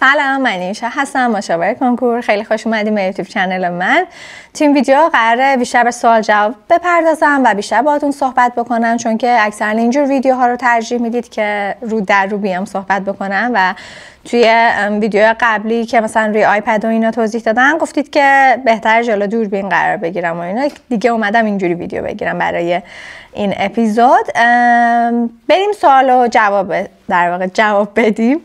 سلام، من نیشا هستم، مشاور کنکور. خیلی خوش اومدیم به یوتیوب چنل من. تو این ویدیو قراره بیشتر به سوال جواب بپردازم و بیشتر باهاتون صحبت بکنم، چون که اکثرا اینجور ویدیوها رو ترجیح میدید که رو در رو بیام صحبت بکنم و توی ویدیو قبلی که مثلا روی آیپد و اینا توضیح دادم گفتید که بهتر جلو دوربین قرار بگیرم و اینا، دیگه اومدم اینجوری ویدیو بگیرم برای این اپیزود. بریم سوال و جواب بدیم.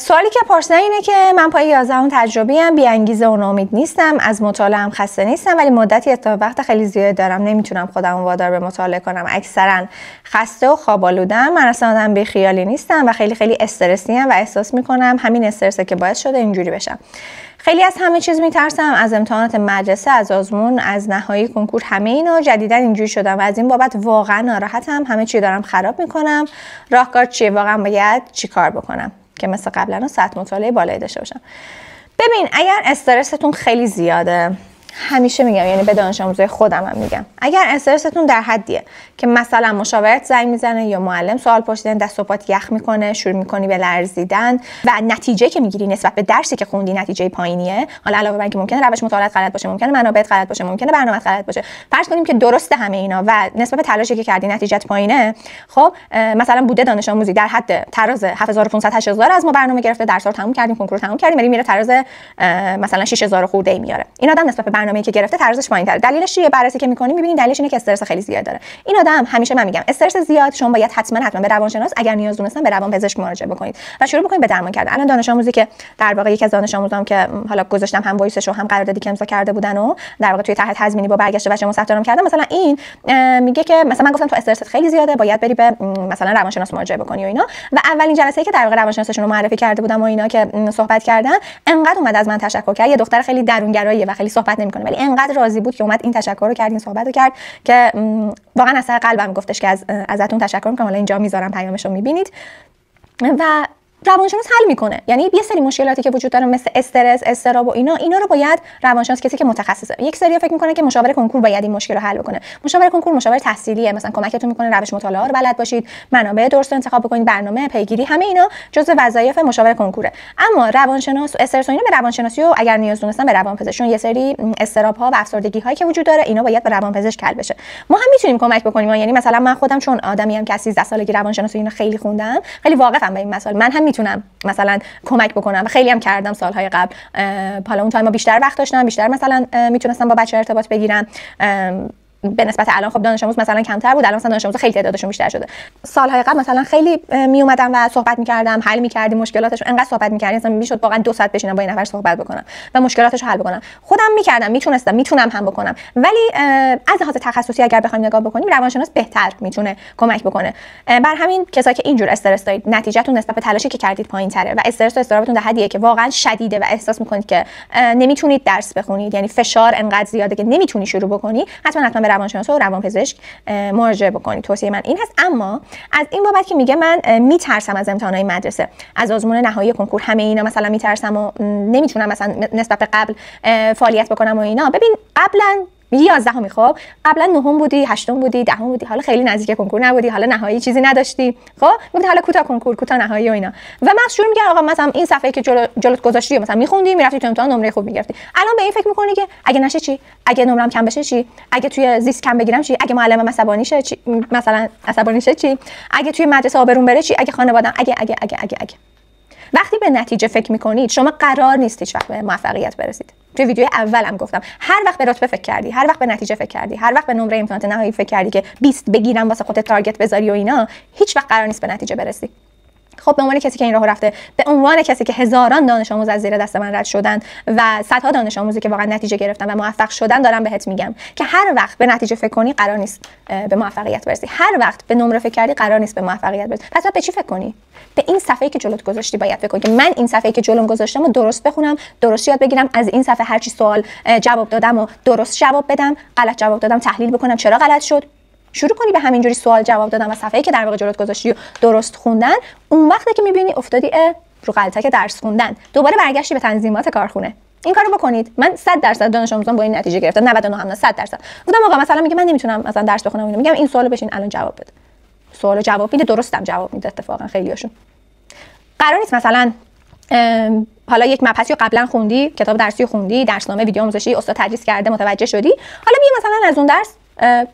سوالی که پرسیدن اینه که من پای 11 تجربی‌ام، بی انگیزه و ناامید نیستم، از مطالعه‌ام خسته نیستم، ولی مدتی تا وقت خیلی زیاد دارم نمیتونم خودم وادار به مطالعه کنم. اکثرا خسته و خواب‌آلودم. من اصلا آدم بی خیالی نیستم و خیلی استرسی ام و احساس میکنم همین استرسه که باعث شده اینجوری بشم. خیلی از همه چیز میترسم، از امتحانات مدرسه، از آزمون، از نهایی کنکور، همه اینا. جدیداً اینجوری شدم و از این بابت واقعا ناراحتم. همه چی دارم خراب میکنم. راهکار چیه؟ واقعا باید چیکار بکنم که مثل قبلا ساعت مطالعه بالایی داشته باشم؟ ببین، اگر استرستون خیلی زیاده، همیشه میگم، یعنی به دانش آموزای خودم هم میگم، اگر استرستون در حدیه که مثلا مشاورت زنگ میزنه یا معلم سوال پرسیدن، دست و پات یخ میکنه، شروع میکنی به لرزیدن و نتیجه که میگیری نسبت به درسی که خوندی نتیجه پایینیه، حالا علاوه بر اینکه ممکنه روش مطالعات غلط باشه، ممکنه منابعت غلط باشه، ممکنه برنامه‌ت غلط باشه، فرض کنیم که درسته همه اینا و نسبت به تلاشی که کردی نتیجت پایینه، خب مثلا بوده دانش آموزی در حد تراز 7500 8000 از ما برنامه گرفته، درس‌ها رو تموم کردیم، کنکور رو تموم کردیم، ولی میره تراز مثلا 6000 خورده میاره. این آدم نسبت به برنامه‌ای که گرفته ترازش پایین‌تره. دلیلش چیه؟ بررسی که می‌کنیم می‌بینید دلیلش اینه که استرس خیلی زیاد داره. این آدم، همیشه من میگم، استرس زیاد شما باید حتما به روانشناس، اگر نیاز دونستن به روانپزشک مراجعه بکنید و شروع بکنید به درمان کردن. الان دانش آموزی که در واقع یکی از دانش آموزام که حالا گذاشتم هم وایسش و هم قراردادی که امضا کرده بودن و در واقع توی طرح تضمینی با برگشت بچه‌مو ثبت نام کردم، مثلا این میگه که مثلا من گفتم تو استرست خیلی زیاده، باید بری به مثلا روانشناس مراجعه بکنی و اینا، و اولین جلسه‌ای که در واقع روانشناسشون رو معرفی کرده بودم و اینا که صحبت کردن، انقدر اومد از من تشکر کرد. یه دختر خیلی درونگراییه و خیلی صحبت نمی‌کنه، ولی انقدر راضی بود که اومد این تشکر رو کرد، این صحبت رو کرد که واقعا از قلبم گفتش که ازتون تشکر می‌کنم. حالا اینجا میذارم پیامش رو می‌بینید و روانشناس حل میکنه. یعنی یه سری مشکلاتی که وجود داره مثل استرس، اضطراب و اینا رو باید روانشناس، کسی که متخصصه. یک سری فکر میکنه که مشاور کنکور باید این مشکل رو حل بکنه. مشاور کنکور مشاور تحصیلیه، مثلا کمکتون میکنه روش مطالعه رو بلد باشید، منابع درست رو انتخاب بکنید، برنامه پیگیری، همه اینا جزء وظایف مشاور کنکوره. اما روانشناس و استرس و اینا به روانشناسی و اگر نیاز دونستن به روانپزشک، یه سری اضطراب ها و افسردگی هایی که وجود داره، اینا باید به روانپزشک حل بشه. ما هم میتونیم کمک بکنیم. یعنی مثلا من خودم چون آدمی ام که از 13 سالگی روانشناسی اینا خیلی خوندم، خیلی واقفم به این مسائل، من هم میتونم مثلا کمک بکنم و خیلی هم کردم سالهای قبل. حالا اون تایم بیشتر وقت داشتم، بیشتر مثلا میتونستم با بچه‌ها ارتباط بگیرم. به نسبت الان خب دانش آموز مثلا کمتر بود، الان مثلا دانش آموز خیلی تعدادشون بیشتر شده. سالهای قبل مثلا خیلی می اومدم و صحبت می‌کردم، حل می‌کردیم مشکلاتشون، انقدر صحبت می‌کردیم مثلا میشد واقعا 2 ساعت بشینم با این نفر صحبت بکنم و مشکلاتشو حل بکنم. خودم می‌کردم، میتونم هم بکنم، ولی از لحاظ تخصصی اگر بخوایم نگاه بکنیم، روانشناس بهتر میتونه کمک بکنه. بر همین کسایی که اینجور استرس دارید، نتیجهتون نسبت به تلاشی که کردید پایین‌تره و استرس و اضطرابتون در حدیه که واقعا شدیده و احساس می‌کنید که نمیتونید درس بخونید، یعنی فشار انقدر زیاده که نمیتونی شروع بکنی، حتما به روانشناس و روانپزشک مراجعه بکنید. توصیه من این هست. اما از این بابت که میگه من میترسم از امتحانات مدرسه، از آزمون نهایی کنکور، همه اینا مثلا میترسم و نمیتونم مثلا نسبت به قبل فعالیت بکنم و اینا. ببین، قبلا 11 خب قبلا 9 بودی، 8 بودی، 10 بودی، حالا خیلی نزدیک کنکور نبودی، حالا نهایی چیزی نداشتی، خب گفتی حالا کوتاه کنکور، کوتاه نهایی و اینا، و من شروع می‌کردم آقا مثلا این صفحه که جلوت گذاشتی مثلا می‌خوندی، می‌رفتی تو امتحان نمره خوب می‌گرفتی. الان به این فکر می‌کنی که اگه نشه چی؟ اگه نمرم کم بشه چی؟ اگه توی زیست کم بگیرم چی؟ اگه معلمم عصبانی شه چی؟ مثلا عصبانی شه چی؟ اگه توی مدرسه آبروم بره چی؟ اگه خانواده‌ام اگه وقتی به نتیجه فکر میکنید، شما قرار نیست هیچ وقت به موفقیت برسید. توی ویدیو اولم گفتم، هر وقت به رتبه فکر کردی، هر وقت به نتیجه فکر کردی، هر وقت به نمره امتحانات نهایی فکر کردی که 20 بگیرم واسه خودت تارگت بذاری و اینا، هیچ وقت قرار نیست به نتیجه برسی. خب به عنوان کسی که این راهو رفته، به عنوان کسی که هزاران دانش آموز از زیر دست من رد شدن و صدها دانش آموزی که واقعا نتیجه گرفتن و موفق شدن، دارم بهت میگم که هر وقت به نتیجه فکر کنی قرار نیست به موفقیت برسی. هر وقت به نمره فکر کردی قرار نیست به موفقیت برسی. پس به چی فکر کنی؟ به این صفحه‌ای که جلوت گذاشتی باید فکر کنی که من این صفحه‌ای که جلوم گذاشتم رو درست بخونم، درست یاد بگیرم، از این صفحه هر چی سوال جواب دادم و درست جواب بدم، غلط جواب دادم تحلیل بکنم چرا غلط شد. شروع کنی به همینجوری سوال جواب دادن و صفحه‌ای که در واقع جلوت گذاشتی و درست خوندن. اون وقتی که می‌بینی افتادی رو غلطه درس خوندن، دوباره برگشتی به تنظیمات کارخونه. این کارو بکنید. من 100% دانش آموزان با این نتیجه گرفتن، 99 هم نه 100%. گفتم آقا مثلا میگه من نمیتونم مثلا درس بخونم، میگم این سوالو بشین الان جواب بده. سوالو جواب میده، درستم جواب میده. اتفاقا خیلیاشون قرار نیست مثلا حالا یک مبحثی رو قبلا خوندی، کتاب درسی خوندی، درسنامه، ویدیو آموزشی استاد تدریس کرده، متوجه شدی، حالا بیا مثلا از اون درس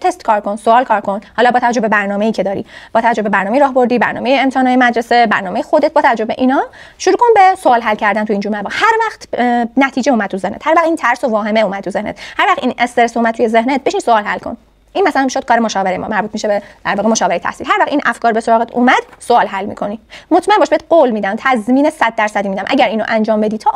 تست کار کن، سوال کار کن. حالا با توجه به برنامه‌ای که داری، با توجه به برنامه راهبردی، برنامه امتحانات مدرسه، برنامه خودت، با توجه به اینا شروع کن به سوال حل کردن تو این جور مواقع. هر وقت نتیجه اومد تو ذهنت، هر وقت این ترس و واهمه اومد تو ذهنت، هر وقت این استرس اومد توی ذهنت، بشین سوال حل کن. این مثلا میشد کار مشاوره ما، مربوط میشه به در واقع مشاوره تحصیل. هر وقت این افکار به سراغت اومد، سوال حل میکنی. مطمئن باش، بهت قول میدم، تضمین 100% میدم، اگر اینو انجام بدی تا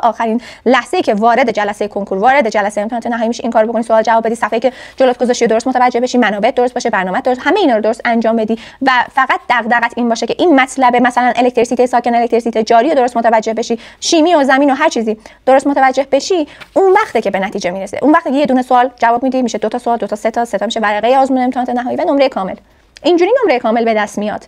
آخرین لحظه‌ای که وارد جلسه کنکور، وارد جلسه امتحانات نهایی میشی، این کارو بکنی، سوال جواب بدی، صفحه‌ای که جلوت گذاشتی درست متوجه بشی، منابع درست باشه، برنامه درست، همه اینا رو درست انجام بدی و فقط دغدغت این باشه که این مطلب مثلا الکتریسیته ساکن، الکتریسیته جاری رو درست متوجه بشی، شیمی و زمین و هر چیزی درست متوجه بشی، اون وقته که به نتیجه میرسه. اون وقته که یه دونه سوال جواب میدی، میشه 2 تا سوال، 2 تا 3 تا میشه ورقه آزمون امتحانات نهایی و نمره کامل. اینجوری نمره کامل به دست میاد.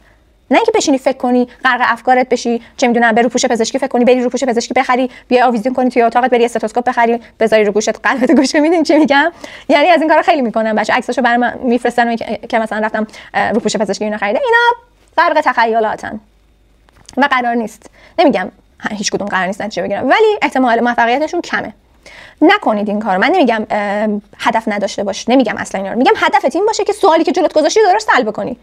نه اینکه بشینی فکر کنی، غرق افکارت بشی، چه میدونم به روپوش پزشکی فکر کنی، بری روپوش پزشکی بخری، بیا آویزون کنی توی اتاقت، بری استتوسکوپ بخری، بذاری رو گوشت، قلبت گوش میدین چی میگم. یعنی از این کارا خیلی میکنن بچا، عکساشو برام میفرستن که مثلا رفتم روپوش پزشکی اینو خریدم. اینا غرق تخیلاتن و قرار نیست. نمیگم هیچ کدوم قرار نیست نتیجه بگیرن، ولی احتمال موفقیتشون کمه. نکنید این کارو. من نمیگم هدف نداشته باش، نمیگم اصلا اینا رو. میگم هدفت این باشه که سوالی که جلوت گذاشتی درست حل بکنی.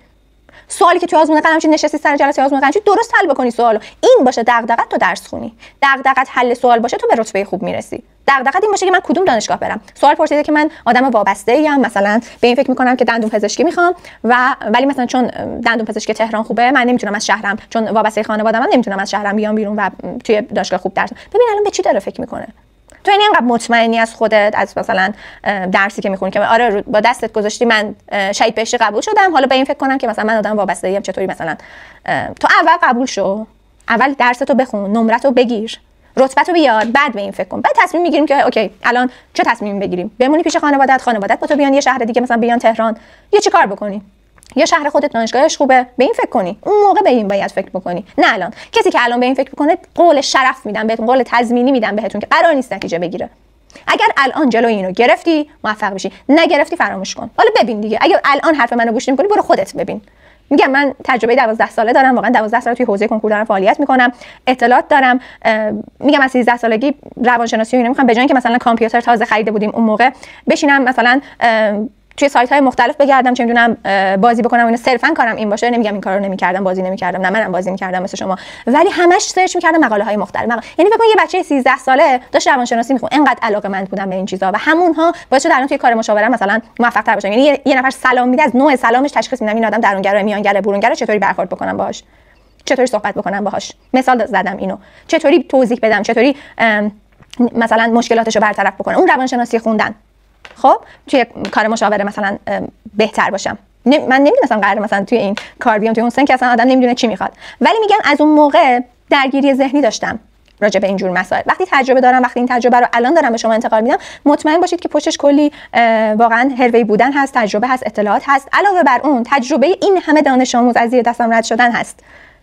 سوالی که تو آزمون قلمچی نشستی سر جلسه آزمون قلمچی درست حل بکنی سوالو. این باشه دغدغت، تو درس خونی. دغدغت حل سوال باشه، تو به رتبه خوب میرسی. دغدغت این باشه که من کدوم دانشگاه برم. سوال پرسیده که من آدم وابسته ایم، مثلا به این فکر میکنم که دندون پزشکی میخوام ولی مثلا چون دندون پزشکی تهران خوبه، من نمیتونم از شهرم، چون وابسته خانواده‌ام، من نمیتونم از شهرم بیام بیرون و توی دانشگاه خوب درس. ببین الان به چی داره فکر میکنه. تو یعنی انقدر مطمئنی از خودت، از مثلا درسی که میخونی که آره با دستت گذاشتی من شهید بهشتی قبول شدم، حالا به این فکر کنم که مثلا من آدم وابسته ایم چطوری. مثلا تو اول قبول شو، اول درستو بخون، نمرتو بگیر، رتبه‌تو بیار، بعد به این فکر کن. بعد تصمیم میگیریم که اوکی الان چه تصمیمی بگیریم. بمونی پیش خانوادت با تو بیان یه شهر دیگه، مثلا بیان تهران، یا چه کار بکنی. یا شهر خودت دانشگاهش خوبه، به این فکر کنی. اون موقع به این باید فکر بکنی، نه الان. کسی که الان به این فکر میکنه، قول شرف میدم بهتون، قول تضمینی میدم بهتون که قرار نیست نتیجه بگیره. اگر الان جلوی اینو گرفتی موفق بشی، نگرفتی فراموش کن. حالا ببین دیگه، اگر الان حرف منو گوش نمی‌کنی برو خودت ببین. میگم من تجربه 12 ساله دارم، واقعا 12 سال توی حوزه کنکور دارم فعالیت میکنم، اطلاعات دارم. میگم از 13 سالگی روانشناسی و اینا میخوام، به جای اینکه مثلا کامپیوتر تازه خریده بودیم اون موقع بشینم مثلا توی سایت‌های مختلف بگردم، چه می‌دونم بازی بکنم، اینو صرفاً کارم این باشه. نمیگم این کارو نمی‌کردم، بازی نمی‌کردم، نه منم بازی می‌کردم مثل شما، ولی همش سرچ می‌کردم مقاله‌های مختلف. یعنی فکر کن یه بچه 13 ساله داشت روانشناسی می‌خوند، اینقدر علاقه‌مند بودم به این چیزا و همونها باعث شد الان توی کار مشاوره مثلا موفق‌تر باشم. یعنی یه نفر سلام میده، از نوع سلامش تشخیص میدم این آدم درونگره، میانگره، برونگره، چطوری برخورد بکنم باهاش، چطوری صحبت بکنم باهاش. مثال زدم اینو، چطوری توضیح بدم، چطوری مثلا مشکلاتشو برطرف بکنم. اون روانشناسی خوندن خب توی کار مشاوره مثلا بهتر باشم. من نمیدونستم قراره مثلا توی این کار بیام، توی اون سن که اصلا آدم نمیدونه چی میخواد، ولی میگم از اون موقع درگیری ذهنی داشتم راجع به اینجور مسائل. وقتی تجربه دارم، وقتی این تجربه رو الان دارم به شما انتقال میدم، مطمئن باشید که پشتش کلی واقعا حرفه‌ای بودن هست، تجربه هست، اطلاعات هست. علاوه بر اون تجربه این همه دانش آموز از زیر دستم رد شدن هست،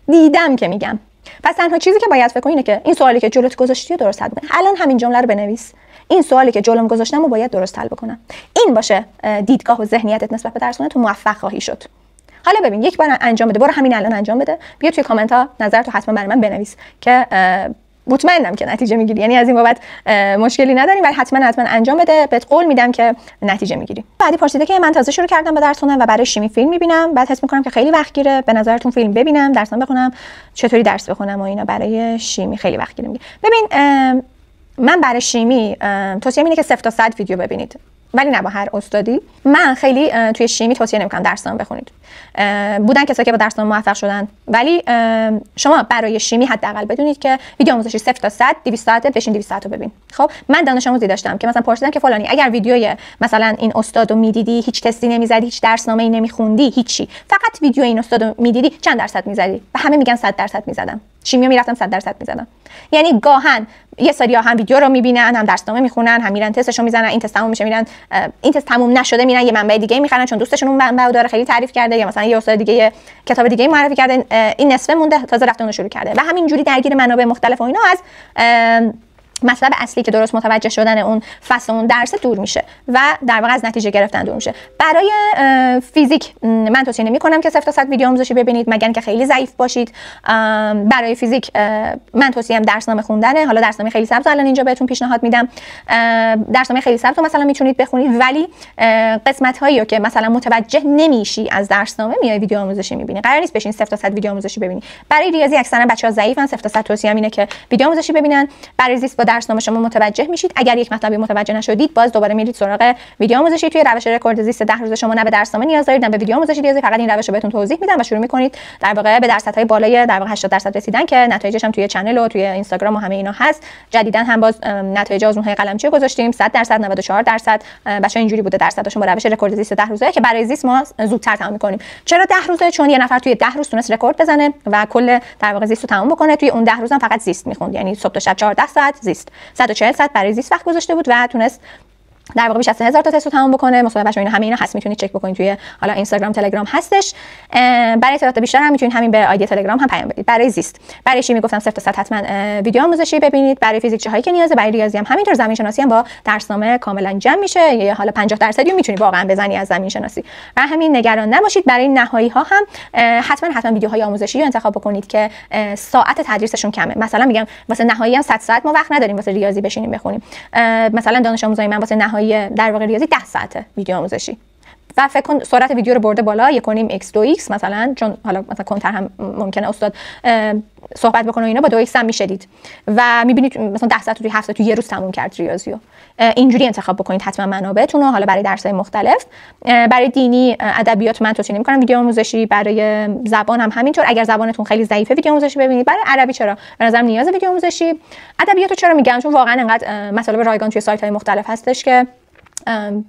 دیدم که میگم. پس تنها چیزی که باید فکر کنی اینه که این سوالی که جلوت گذاشتی رو درست حل کنی. الان همین جمله رو بنویس، این سوالی که جلوم گذاشتم رو باید درست حل بکنم. این باشه دیدگاه و ذهنیتت نسبت به درس خوندن، تو موفق خواهی شد. حالا ببین، یک بار انجام بده، برو همین الان انجام بده، بیا توی کامنت ها نظرتو حتما برای من بنویس که مطمئنم که نتیجه میگیری. یعنی از این بابت مشکلی نداریم، ولی حتما انجام بده، بهت قول میدم که نتیجه میگیری. بعدی پرسیده که من تازه شروع کردم به درس خوندن و برای شیمی فیلم میبینم، بعد حس میکنم که خیلی وقت گیره، به نظرتون فیلم ببینم، درسام بخونم، چطوری درس بخونم و اینا؟ برای شیمی خیلی وقت گیره میگه. ببین من برای شیمی توصیه اینه که 0 تا 100 ویدیو ببینید، ولی نه با هر استادی. من خیلی توی شیمی توصیه نمیکنم درسام بخونید. بودن کسایی که با درسام موفق شدن، ولی شما برای شیمی حداقل بدونید که ویدیو آموزشی 0 تا 100 200 ساعته، بشین 200 ساعت رو ببین. خب من دانش آموزی داشتم که مثلا پرسیدن که فلانی اگر ویدیوی مثلا این استادو میدیدی، هیچ تستی نمیزدی، هیچ درسنامه‌ای نمیخوندی، هیچی، فقط ویدیو این استادو میدیدی، چند درصد میزدی؟ و همه میگن 100% میزدم. شیمیو میرفتم 100% میزدم. یعنی گاهن یه سری‌ها هم ویدیو رو میبینن، هم درسنامه میخونن، هم میرن تستشو میزنن، این تست تموم میشه میرن، این تست تموم نشده میرن یه منبع دیگه میخرن چون دوستشون اون منبع داره خیلی تعریف کرده، یا مثلا یه استاد دیگه کتاب دیگه معرفی کرده، این نصفه مونده تازه رفته اون رو شروع کرده و همینجوری درگیر منابع مختلف و اینا از مطلب اصلی که درست متوجه شدن اون فصل اون درس دور میشه و در واقع از نتیجه گرفتن دور میشه. برای فیزیک من توصیه نمی‌کنم که 0 تا 100 ویدیو آموزشی ببینید مگر اینکه خیلی ضعیف باشید. برای فیزیک من توصیه‌ام درسنامه خوندنه. حالا درسنامه خیلی سبز الان اینجا بهتون پیشنهاد میدم. درسنامه خیلی سبز رو مثلا میتونید بخونید، ولی قسمت‌هایی که مثلا متوجه نمیشی از درسنامه میای ویدیو آموزشی می‌بینی. قرار نیست بشین 0 تا 100 ویدیو آموزشی ببینید. برای ریاضی اکثرا بچه‌ها ضعیفن، 0 تا 100 توصیه‌ام اینه که ویدیو آموزشی ببینن. برای زیست با درسنامه شما متوجه میشید. اگر یک مطلبی متوجه نشدید باز دوباره میرید سراغ ویدیو آموزشی. توی روش رکورد زیست 10 روزه شما نه به درسنامه نیاز دارید نه به ویدیو آموزشی ریاضی، فقط این روش رو بهتون توضیح میدم و شروع میکنید در واقع به درصدهای بالای در واقع 80% رسیدن که نتایجش هم توی چنل و توی اینستاگرام و همه اینا هست. جدیداً هم باز نتایج آزمون‌های قلمچی گذاشتیم 100%، 94%. بچه‌ها اینجوری بوده درصدشون با روش رکورد زیست 10 روزه که برای زیست ما زودتر تمام می‌کنیم. چرا 10 روزه؟ چون یه نفر توی 10 روز تونست رکورد بزنه و کل در واقع زیست رو تمام بکنه. توی اون 10 روز هم فقط زیست می‌خوند، یعنی صبح تا شب 14 ساعت زیست، 140 ساعت برای زیست وقت گذاشته بود و تونست در واقع بیش از 3000 تا تست رو تمام بکنه. مصاحبهش و همه اینا هست، میتونید چک بکنید توی حالا اینستاگرام تلگرام هستش. برای اطلاعات بیشتر هم میتونید همین به آیدی تلگرام هم پیام بدید. برای زیست، برای شیمی گفتم 0 تا 100 حتما ویدیو آموزشی ببینید. برای فیزیک چه هایی که نیازه، برای ریاضی هم همینطور. زمین شناسی هم با درسنامه کاملا جمع میشه، یا حالا 50% میتونید واقعا بزنی از زمین شناسی. و همین نگران نباشید. برای نهایی ها هم حتما ویدیوهای آموزشی رو انتخاب بکنید که ساعت تدریسشون کمه. مثلا میگم واسه نهایی هم 100 ساعت ما وقت نداریم واسه ریاضی بشینیم بخونیم. مثلا دانش آموزای من واسه نهایی در واقع 10 ساعته ویدیو آموزشی و فکر کن سرعت ویدیو رو برده بالا 1.5x 2x مثلا، چون حالا مثلا کنتر هم ممکنه استاد صحبت بکنه و اینا با 2x هم میشدید و میبینید مثلا 10 ساعت توی هفته توی یه روز تموم کرد ریاضیو. اینجوری انتخاب بکنید حتما منابعتون رو. حالا برای درس‌های مختلف، برای دینی ادبیات من توصیه نمی‌کنم ویدیو آموزشی. برای زبان هم همینطور. اگر زبانتون خیلی ضعیفه ویدیو آموزشی ببینید. برای عربی چرا به نظرم نیاز ویدیو آموزشی. ادبیاتو چرا میگم؟ چون واقعا انقدر مطالب رایگان توی سایت‌های مختلف هستش که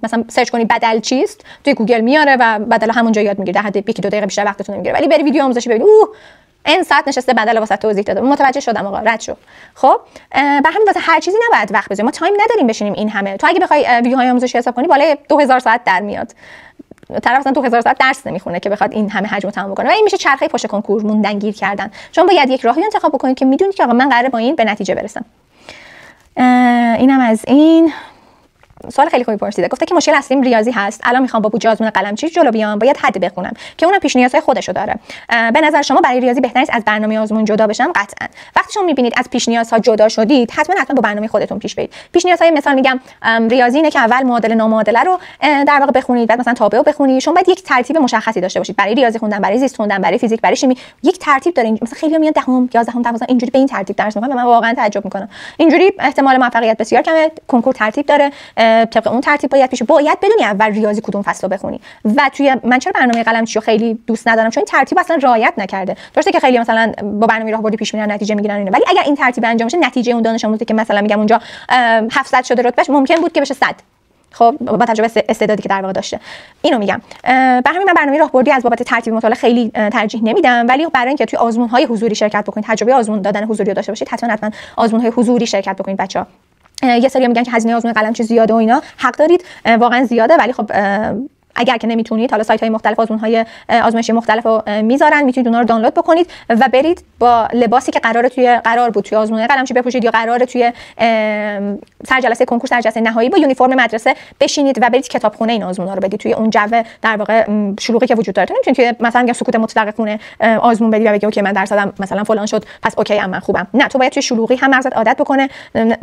مثلا سرچ کنید بدل چیست توی گوگل میاره و بدل همونجا یاد میگیره، در حد 1-2 دقیقه بیشتر وقتتون نمیگیره. ولی بری ویدیو آموزشی ببینید این ساعت نشسته بدل واسه توضیح داده، متوجه شدم آقا رد شو. خب به همین واسه هر چیزی نباید وقت بذاریم، ما تایم نداریم بشینیم این همه. تو اگه بخوای ویدیوهای آموزشی حساب کنی بالای 2000 ساعت در میاد. طرف اصلا 2000 ساعت درس نمیخونه که بخواد این همه حجم تمام بکنه و این میشه چرخه پشت کنکور موندن گیر کردن. چون باید یک راهی انتخاب بکنید که میدونید که آقا من قراره با این به نتیجه برسم. اینم از این. سوال خیلی خوبی پرسیده. گفته که مشکل اصلیم ریاضی هست. الان میخوام با بودجه آزمون قلمچی جلو بیام، باید حد بخونم که اونم پیش نیازهای خودشو داره. به نظر شما برای ریاضی بهتره از برنامه آزمون جدا بشم؟ قطعا. وقتی شما میبینید از پیش نیازها جدا شدید، حتما با برنامه خودتون پیش برید. پیش نیازهای مثال میگم ریاضی اینه که اول معادله نامعادله رو در واقع بخونید، بعد مثلا تابع رو بخونید. شما باید یک ترتیب مشخصی داشته باشید. برای ریاضی خوندن، برای زیست خوندن، برای فیزیک، برای شیمی یک ترتیب داره. مثلا خیلی میاد دهم، 11ام، 12ام اینجوری به این ترتیب درس میخونن. من واقعا تعجب میکنم. اینجوری احتمال موفقیت بسیار کمه. کنکور ترتیب داره. طبق اون ترتیب باید بدونی اول ریاضی کدوم فصل رو بخونی. و توی من چرا برنامه قلمچی رو خیلی دوست ندارم؟ چون این ترتیب اصلا رعایت نکرده. درسته که خیلی مثلا با برنامه راهبردی پیش میرن نتیجه میگیرن اینا، ولی اگر این ترتیب انجام بشه نتیجه اون دانش آموزی که مثلا میگم اونجا 700 شده رتبهش ممکن بود که بشه 100. خب با توجه به استعدادی که در واقع داشته. اینو میگم. برای همین من برنامه راهبردی از بابت ترتیب مطالعه خیلی ترجیح نمیدم، ولی برای اینکه توی آزمون‌های حضوری شرکت بکنید، تجربه آزمون دادن حضوری رو داشته باشید، حتما آزمون‌های حضوری شرکت بکنید بچه‌ها. یه سری میگن که هزینه آزمون قلمچی زیاده و اینا، حق دارید، واقعا زیاده، ولی خب اگر که نمیتونید، حالا سایت‌های مختلف آزمون‌های آزمایشی مختلف رو میذارن، میتونید اونها رو دانلود بکنید و برید با لباسی که قرار بود توی آزمون قلمچی بپوشید یا قراره توی سرجلسه کنکور سرجلسه نهایی با یونیفرم مدرسه بشینید و برید کتابخونه این آزمون‌ها رو بدید توی اون جو در واقع شلوغی که وجود داره. نمیتونید توی مثلا میگم سکوت مطلق خونه آزمون بدید و بگی اوکی من درصدم مثلا فلان شد پس اوکی ام من خوبم. نه، تو باید توی شلوغی هم مغزت عادت بکنه،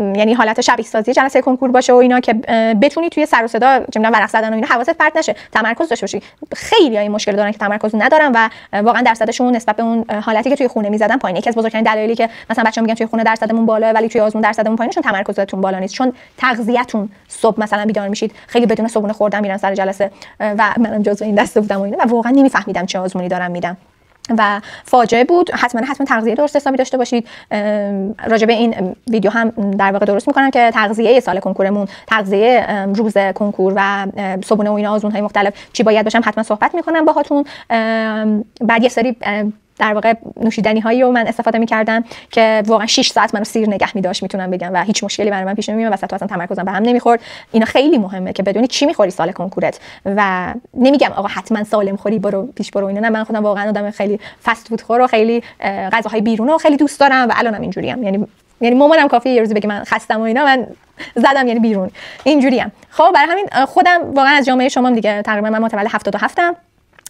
یعنی حالت شبیه سازی جلسه کنکور باشه و اینا که بتونی توی سر و صدا چه می‌دونم ورق زدن و اینا حواست پرت نشه، تمرکز داشته باشی. خیلی‌ها این مشکل دارن که تمرکز ندارن و واقعا درصدشون نسبت به اون حالتی که توی خونه می‌زدن پایینه. یکی از بزرگترین دلایلی که مثلا بچه‌ها میگن توی خونه درصدمون بالا ولی توی آزمون درصدمون پایینه چون تمرکزتون بالا نیست، چون تغذیه‌تون صبح مثلا بیدار میشید خیلی بدون صبحونه خوردن میرن سر جلسه و منم جزو این دسته بودم و اینا و واقعا نمی‌فهمیدم چه آزمونی دارم میدم و فاجعه بود. حتما تغذیه درست حسابی داشته باشید. راجع به این ویدیو هم در واقع درست میکنم که تغذیه سال کنکورمون، تغذیه روز کنکور و صبحونه و اینا آزمون‌های مختلف چی باید باشم حتما صحبت میکنم باهاتون. بعد یه سری در واقع نوشیدنی هایی رو من استفاده می‌کردم که واقعا 6 ساعت منو سیر نگه می‌داشت میتونم بگم و هیچ مشکلی برای من پیش نمیومد، وسط اصلا تمرکزم به هم نمیخورد. اینا خیلی مهمه که بدونی چی می‌خوری سال کنکورت و نمیگم آقا حتما سالم خوری برو پیش برو اینا، نه، من خودم واقعا آدم خیلی فست فود خور و خیلی غذاهای بیرون رو خیلی دوست دارم و الانم اینجوریم، یعنی یعنی مامانم کافیه یه روزی بگه من خستم و اینا، من زدم یعنی بیرون، اینجوریم. خب برای همین خودم واقعا از جامعه شما دیگه تقریبا من متولد 77م،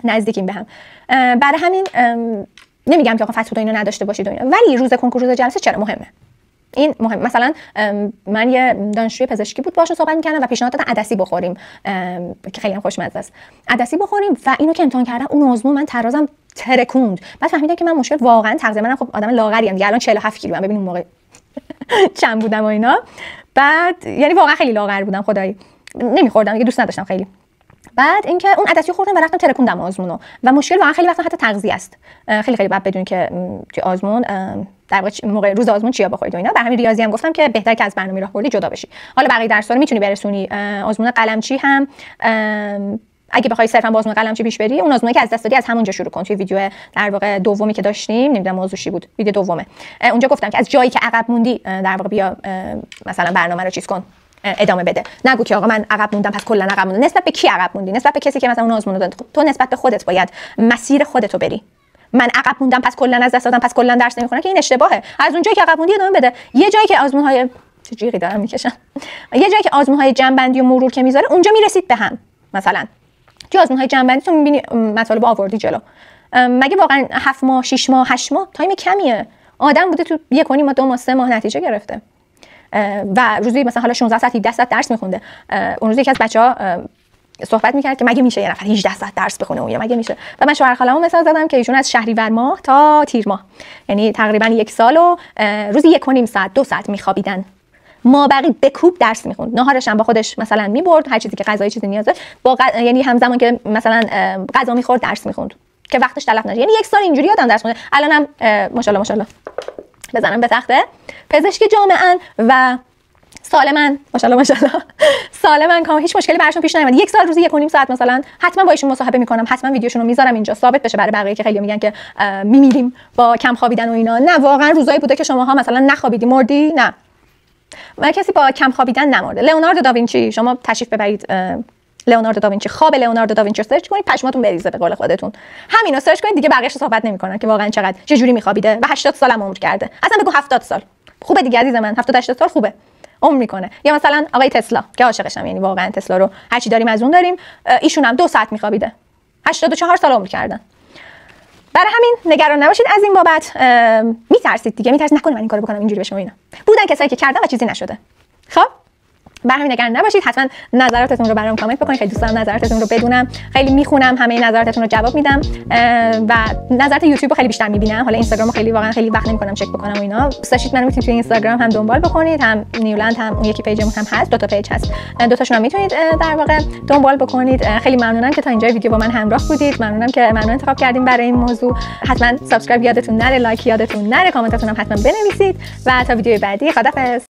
نزدیکیم به هم. برای همین نمیگم که آقا فست فود اینو نداشته باشید و اینا، ولی روز کنکور روز جلسه چرا مهمه؟ این مهم. مثلا من یه دانشجوی پزشکی بود باهاش صحبت می‌کردم و پیشنهاد دادن عدسی بخوریم که خیلی هم خوشمزه است. عدسی بخوریم و اینو که امتحان کردم اون آزمون من ترازم ترکوند. بعد فهمیدم که من مشکل واقعا تغذیه، منم خب آدم لاغری ام دیگه، الان 47 کیلو ام، ببین اون موقع چند بودم و اینا. بعد یعنی واقعا خیلی لاغر بودم، خدایی نمی‌خوردم دیگه، دوست نداشتم خیلی. بعد اینکه اون عدسی خوردم و رفتم ترکوندم آزمونو و مشکل واقعا خیلی وقتا حتی تغذیه است. خیلی بعد بدون که توی آزمون در واقع موقع روز آزمون چیا بخورید و اینا. برای همین ریاضی هم گفتم که بهتره که از برنامه راهبردی جدا بشی. حالا بقیه درس‌ها رو میتونی برسونی. آزمون قلمچی هم اگه بخوای صرفا با آزمون قلمچی پیش بری، اون آزمونی که از دست دادی از همونجا شروع کن. توی ویدیو در واقع دومی که داشتیم، نمیدونم موضوع چی بود، ویدیو دومه، اونجا گفتم که از جایی که عقب موندی در واقع بیا مثلا برنامه رو چیز کن، ادامه بده. نگو که آقا من عقب موندم پس کلا عقب موندم. نسبت به کی عقب موندی؟ نسبت به کسی که مثلا اون آزمون رو داد. تو نسبت به خودت باید مسیر خودتو بری. من عقب موندم پس کلا از دست دادم پس کلا درس نمیخونم که این اشتباهه. از اون جایی که عقب موندی ادامه بده. یه جایی که آزمون‌های چه جیغی دارم میکشم، یه جایی که آزمون‌های جنبندی و مرور که میذاره اونجا میرسید به هم. مثلا تو آزمون‌های جنبندی تو میبینی مطالب آوردی جلو، مگه واقعا 7 ماه 6 ماه 8 ماه تایم کمیه؟ آدم بوده تو 1.5 ماه 2 ماه 3 ماه نتیجه گرفته و روزی مثلا حالا 16 ساعت 17 ساعت درس میخونده. اون روز یکی از بچه‌ها صحبت میکرد که مگه میشه یه نفر 18 ساعت درس بخونه و مگه میشه؟ و من شوهر خاله‌مو مثال زدم که ایشون از شهریور ماه تا تیر ماه، یعنی تقریبا 1 سال و روزی 1.5 ساعت 2 ساعت میخوابیدن، ما بقیه بکوب درس میخوند. ناهارش هم با خودش مثلا میبرد، هر چیزی که غذایی چیزی نیازه یعنی همزمان که مثلا غذا میخورد درس میخوند که وقتش تلف نشه. یعنی 1 سال اینجوری یادم درس خونده. الانم ماشاءالله ماشاءالله بزنم به تخته، پزشک جامعه‌ان و سالمن، ماشاءالله ماشاءالله سالمن، کاملا هیچ مشکلی براشون پیش نیومد. 1 سال روزی 1.5 ساعت مثلا حتما با ایشون مصاحبه میکنم، حتما ویدیوشون رو میذارم اینجا ثابت بشه برای بقیه که خیلی میگن که میمیریم با کم خوابیدن و اینا. نه، واقعا روزایی بوده که شماها مثلا نخوابیدی مردی. نه، من کسی با کم خوابیدن نمرده. لئوناردو داوینچی، شما تشریف ببرید لئوناردو داوینچی، خواب لئوناردو داوینچی رو سرچ کنید، پشماتون بریزه به قول خودتون. همینو سرچ کنید دیگه، بقیه‌اش صحبت نمی‌کنن که واقعا چه جوری میخوابیده و 80 سالم عمر کرده. اصلا بگو 70 سال خوبه دیگه عزیز من، 70 80 سال خوبه عمر میکنه. یا مثلا آقای تسلا که عاشقشم، یعنی واقعا تسلا رو هر چی داریم از اون داریم، ایشون هم 2 ساعت میخوابیده، 84 سال عمر کردن. برای همین نگران نباشید از این بابت. میترسید دیگه، میترسید نکنه من این کارو بکنم اینجوری بشه و اینا. بودن کسایی که کردن و چیزی نشده. خب برای همین نگران نباشید. حتما نظراتتون رو برام کامنت بکنید، خیلی دوست دارم نظراتتون رو بدونم. خیلی میخونم، همه نظراتتون رو جواب میدم و نظرات یوتیوب رو خیلی بیشتر میبینم. حالا اینستاگرام خیلی واقعا خیلی وقت نمیکنم چک بکنم و اینا. دوست داشتید منو میتونید توی اینستاگرام هم دنبال بکنید، هم نیولند، هم اون یکی پیجمون هم هست، 2 تا پیج هست، 2 تاشون هم میتونید در واقع دنبال بکنید. خیلی ممنونم که تا اینجا ویدیو با من همراه بودید. ممنونم که منو انتخاب کردین برای این موضوع. حتما سابسکرایب یادتون نره، لایک یادتون نره، کامنتاتون هم حتما بنویسید و تا ویدیو بعدی خداحافظ.